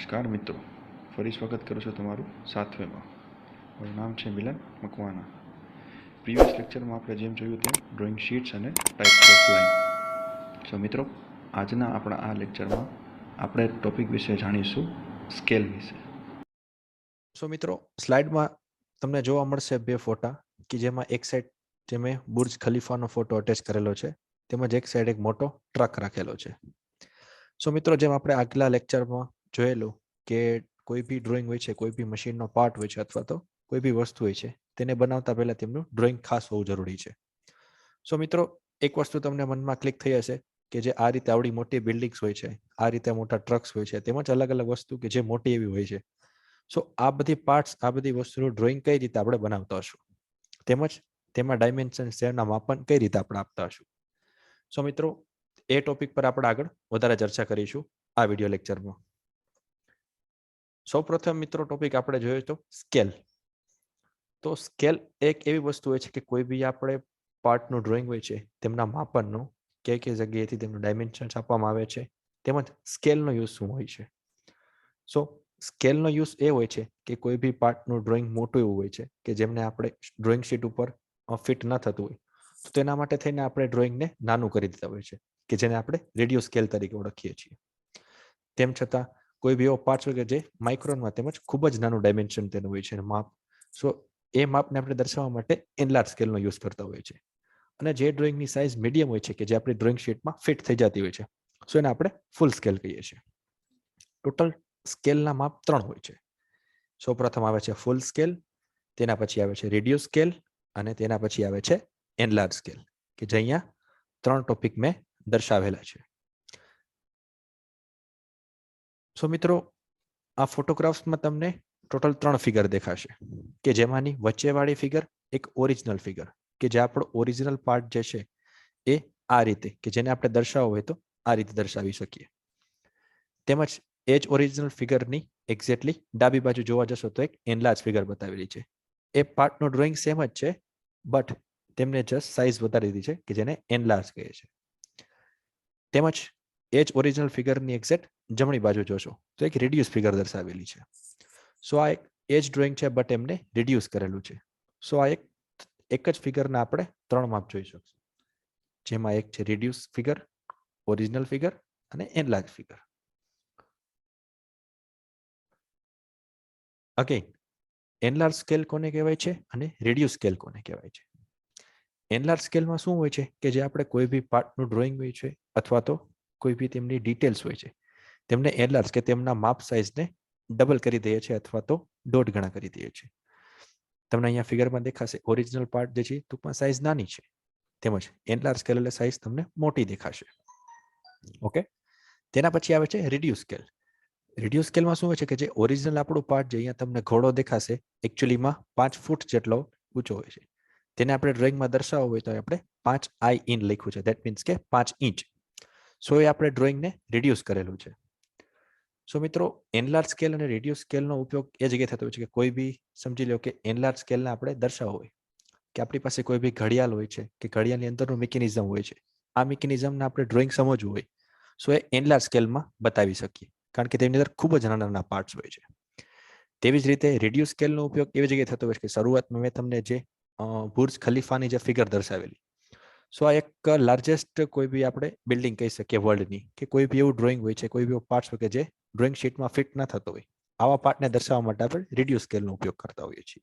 નમસ્કાર મિત્રો, ફરી સ્વાગત કરું છું તમારું સાથવેમાં. મારું નામ છે મિલન મકવાના. પ્રીવિયસ લેક્ચરમાં આપણે જેમ જોયું તેમ ડ્રોઈંગ શીટ્સ અને ટાઈપ્સ ઓફ લાઇન. સો મિત્રો, આજના આપણા આ લેક્ચરમાં આપણે ટોપિક વિશે જાણીશું સ્કેલ વિશે. સો મિત્રો, સ્લાઇડમાં તમને જોવા મળશે બે ફોટા કે જેમાં એક સાઈડ જે મેં બુર્જ ખલીફાનો ફોટો અટેચ કરેલો છે, તેમજ એક સાઈડ એક મોટો ટ્રક રાખેલો છે. સો મિત્રો, જેમ આપણે આગલા લેક્ચરમાં જોયેલું કે કોઈ બી ડ્રોઈંગ હોય છે, કોઈ બી મશીનનો પાર્ટ હોય છે અથવા તો કોઈ બી વસ્તુ હોય છે, તેને બનાવતા પહેલા તેમનું ડ્રોઈંગ ખાસ હોવું જરૂરી છે. સો મિત્રો, એક વસ્તુ તમને મનમાં ક્લિક થઈ હશે કે જે આ રીતે આવડી મોટી બિલ્ડિંગ્સ હોય છે, આ રીતે મોટા ટ્રક્સ હોય છે, તેમજ અલગ અલગ વસ્તુ કે જે મોટી એવી હોય છે. સો આ બધી પાર્ટ્સ, આ બધી વસ્તુનું ડ્રોઈંગ કઈ રીતે આપણે બનાવતા હશું, તેમજ તેમાં ડાયમેન્શન શેરના માપન કઈ રીતે આપણે આપતા હશું. સો મિત્રો, એ ટોપિક પર આપણે આગળ વધારે ચર્ચા કરીશું આ વિડીયો લેક્ચરમાં. સૌપ્રથમ મિત્રો, ટોપિક આપણે જોઈએ તો સ્કેલ. તો સ્કેલ એક એવી વસ્તુ હોય છે કે કોઈ બી આપણે પાર્ટનું ડ્રોઈંગ હોય છે, તેમના માપનનું કઈ કઈ જગ્યાએથી તેમનું ડાયમેન્શન આપવામાં આવે છે, તેમજ સ્કેલનો યુઝ શું હોય છે. સો સ્કેલનો યુઝ એ હોય છે કે કોઈ બી પાર્ટનું ડ્રોઈંગ મોટું એવું હોય છે કે જેમને આપણે ડ્રોઈંગ શીટ ઉપર ફિટ ન થતું હોય, તો તેના માટે થઈને આપણે ડ્રોઈંગને નાનું કરી દેતા હોય છે કે જેને આપણે રેડિયો સ્કેલ તરીકે ઓળખીએ છીએ. તેમ છતાં કોઈ બી એવો પાર્ટ હોય કે જે માઇક્રોનમાં તેમજ ખૂબ જ નાનું ડાયમેન્શન તેનું હોય છે માપ. સો એ માપને આપણે દર્શાવવા માટે એનલાર્જ સ્કેલનો યુઝ કરતા હોય છે. અને જે ડ્રોઈંગની સાઇઝ મીડિયમ હોય છે કે જે આપણી ડ્રોઈંગ શીટમાં ફિટ થઈ જતી હોય છે, સો એને આપણે ફૂલ સ્કેલ કહીએ છીએ. ટોટલ સ્કેલના માપ 3 હોય છે. સૌપ્રથમ આવે છે ફૂલ સ્કેલ, તેના પછી આવે છે રેડિયો સ્કેલ અને તેના પછી આવે છે એનલાર્જ સ્કેલ, કે જે અહીંયા 3 ટોપિક મેં દર્શાવેલા છે. સો મિત્રો, આ ફોટોગ્રાફ્સમાં તમને ટોટલ 3 ફિગર દેખાશે કે જેમાંની વચ્ચેવાળી ફિગર એક ઓરિજિનલ ફિગર, કે જે આપણો ઓરિજિનલ પાર્ટ જે છે એ આ રીતે, કે જેને આપણે દર્શાવવો હોય તો આ રીતે દર્શાવી શકીએ. તેમજ એ જ ઓરિજિનલ ફિગરની એક્ઝેક્ટલી ડાબી બાજુ જોવા જશો તો એક એનલાર્જ ફિગર બતાવેલી છે. એ પાર્ટનો ડ્રોઈંગ સેમ જ છે, બટ તેમને જસ્ટ સાઇઝ વધારી દીધી છે કે જેને એનલાર્જ કહે છે. તેમજ એ જ ઓરિજિનલ ફિગરની એક્ઝેક્ટ જમણી બાજુ જોશો તો એક રિડ્યુસ ફિગર દર્શાવેલી છે. સો આ એક એ જ ડ્રોઈંગ છે, બટ એમને રિડ્યુસ કરેલું છે. સો આ એક જ ફિગરના આપણે 3 માપ જોઈ શકશું, જેમાં એક છે રિડ્યુસ ફિગર, ઓરિજિનલ ફિગર અને enlarge figure. Again, enlarge scale કોને કહેવાય છે અને રેડિયો સ્કેલ કોને કહેવાય છે. એનલાર્જ સ્કેલમાં શું હોય છે કે જે આપણે કોઈ બી પાર્ટનું ડ્રોઈંગ હોય છે અથવા તો કોઈ બી તેમની ડિટેલ્સ હોય છે, તેમને એનલાર્જ કે તેમના માપ સાઇઝને ડબલ કરી દઈએ છીએ અથવા તો 1.5 ગણા કરી દઈએ છીએ. તમને અહીંયા ફિગરમાં દેખાશે ઓરિજિનલ પાર્ટ જે છે ટૂંકમાં સાઇઝ નાની છે, તેમજ એનલાર્જ સ્કેલ એટલે સાઇઝ તમને મોટી દેખાશે. ઓકે, તેના પછી આવે છે રેડિયો સ્કેલ. રેડિયો સ્કેલમાં શું હોય છે કે જે ઓરિજિનલ આપણું પાર્ટ જે અહીંયા તમને ઘોડો દેખાશે, એકચ્યુઅલીમાં 5 ફૂટ જેટલો ઊંચો હોય છે. તેને આપણે ડ્રોઈંગમાં દર્શાવવું હોય તો આપણે 5 I ઇન લખ્યું છે, દેટ મીન્સ કે 5 ઇંચ. સો એ આપણે ડ્રોઈંગને રિડ્યુસ કરેલું છે. સો મિત્રો, એનલાર્જ સ્કેલ અને રેડિયો સ્કેલનો ઉપયોગ એ જગ્યાએ થતો હોય છે કે કોઈ બી સમજી લો કે એનલાર્જ સ્કેલને આપણે દર્શાવવું હોય કે આપણી પાસે કોઈ બી ઘડિયાળ હોય છે કે ઘડિયાળની અંદરનું મિકેનિઝમ હોય છે, આ મિકેનિઝમને આપણે ડ્રોઈંગ સમજવું હોય, સો એ એનલાર્જ સ્કેલમાં બતાવી શકીએ, કારણ કે તેની અંદર ખૂબ જ નાના નાના પાર્ટ્સ હોય છે. તેવી જ રીતે રેડિયો સ્કેલનો ઉપયોગ એવી જગ્યાએ થતો હોય છે કે શરૂઆતમાં મેં તમને જે બુર્જ ખલીફાની જે ફિગર દર્શાવેલી, સો આ એક લાર્જેસ્ટ કોઈ બી આપણે બિલ્ડિંગ કહી શકીએ વર્લ્ડની, કે કોઈ બી એવું ડ્રોઈંગ હોય છે, કોઈ બી પાર્ટ્સ હોય કે જે ડ્રોઈંગ શીટમાં ફિટ ન થતો હોય, આવા પાર્ટને દર્શાવવા માટે આપણે રેડિયો સ્કેલનો ઉપયોગ કરતા હોઈએ છીએ.